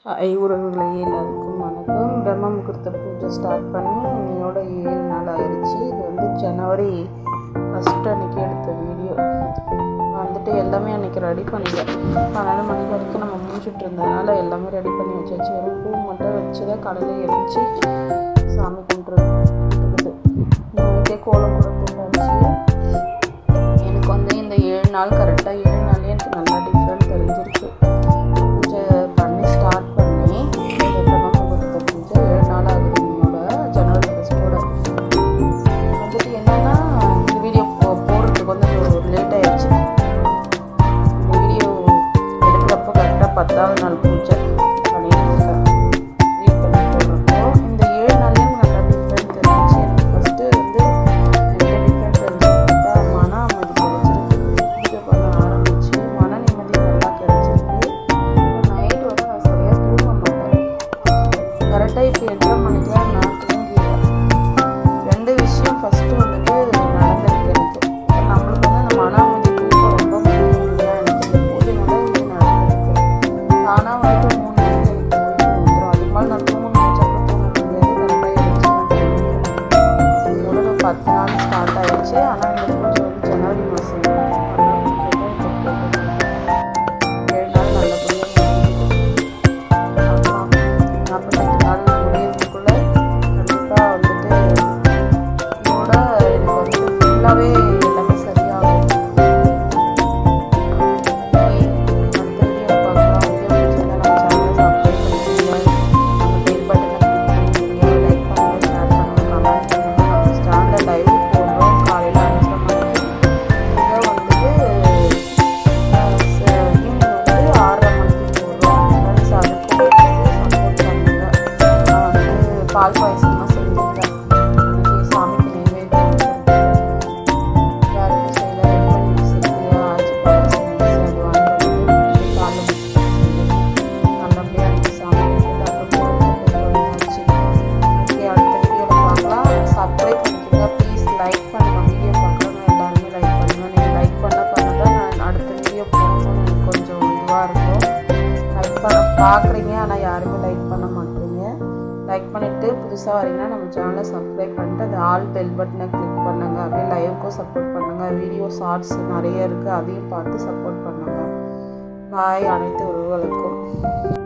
உறவுகளை எல்லாருக்கும் வணக்கம். பிரம்ம முகூர்த்த பூஜை ஸ்டார்ட் பண்ணி இன்னையோட 7 நாள் ஆயிடுச்சு. இது ஜனவரி 1 அன்றைக்கி எடுத்த வீடியோ. எல்லாமே அன்றைக்கி ரெடி பண்ணிட்டேன். 12 மணி வரைக்கும் நம்ம முடிச்சுட்டு இருந்ததுனால எல்லாமே ரெடி பண்ணி வச்சாச்சு. வெறும் பூ மட்டும் வச்சு தான் காலையில் எழுந்துச்சு சாமி கும்பிட்டுருக்குது. நைட்டே கோலம் கூட போட்டாச்சு. எனக்கு இந்த 7 நாள் கரெக்டாக 7 நாளே எனக்கு நல்லா டிஃப்ரெண்ட் தெரிஞ்சிருக்கு. பத்தாவது நாள் பூஜை பண்ணிட்டுருக்கேன். ரீட் பண்ணி போடுறப்போ இந்த 7 நாள்லேயும் நல்லா டிஃப்ரெண்ட் தெரிஞ்சிச்சு. எனக்கு ஃபஸ்ட்டு நிறைய டிஃப்ரெண்ட் தெரிஞ்சுக்கிட்டா மன அமைதி கிடைச்சிருக்கு. பூஜை பண்ண ஆரம்பிச்சு மன நிம்மதி நல்லா கிடைச்சிருக்கு. நைட்டு நான் சரியாக தூங்க மாட்டேன். கரெக்டாக இப்போ 8:30 மணிக்கெலாம் நான் தூங்கிடுவேன். 2 விஷயம் ஃபஸ்ட்டு நடந்திருக்கு எனக்கு. நம்மளுக்கு அந்த மன அமைதி தூக்கம் ரொம்ப முக்கியம் இல்லையா? எனக்கு இந்த பூஜைனால இது நடந்திருக்கு. ஆனால் 3 மணிக்கு எனக்கு வந்துடும். அதுக்கு மேலே நான் நினச்சப்போ தூங்க முடியாது. கரெக்டாக எழுச்சி இதோட 10 நாள் ஸ்டார்ட் ஆகிடுச்சு. ஆனால் இந்த பூஜை ஜனவரி மாதம் 7 நாள் நல்லபடியாக அப்புறம் 48 நாள் முடியறதுக்குள்ளே கண்டிப்பாக இதோட எனக்கு ஃபுல்லாகவே எல்லாமே சரியாகும். பால் பாயசமாக செஞ்சுருக்கேன். அன்றைக்கி சாமிக்கு நைவேத்தியம் வேறு எதுவும் செய்யல. ரெடிமேட் மிக்ஸிக்கு ஆச்சி பாயசம் அது வாங்கி காலைல நல்லபடியாக அன்றைக்கி சாமி கும்பிட்டு அப்புறம் வச்சு. ஓகே, அடுத்த வீடியோவில் பார்க்கலாம். சப்ஸ்கிரைப் பண்ணிக்கோங்க ப்ளீஸ். லைக் பண்ணுங்கள். வீடியோ பார்க்குறவங்க எல்லாருமே லைக் பண்ணுங்கள். நீங்கள் லைக் பண்ண தான் நான் அடுத்த வீடியோ போகணும்னு எனக்கு கொஞ்சம் இதுவாக இருக்கும். லைக் பண்ண பார்க்குறீங்க ஆனால் யாருமே லைக் பண்ண மாட்டேறீங்க. லைக் பண்ணிவிட்டு புதுசாக வரீங்கன்னா நம்ம சேனலை சப்ஸ்கிரைப் பண்ணிட்டு அந்த ஆல் பெல் பட்டனை கிளிக் பண்ணுங்கள். அப்படியே லைவுக்கும் சப்போர்ட் பண்ணுங்கள். வீடியோ ஷார்ட்ஸ் நிறைய இருக்குது, அதையும் பார்த்து சப்போர்ட் பண்ணுங்கள். பாய் அனைத்து உறவுகளுக்கும்.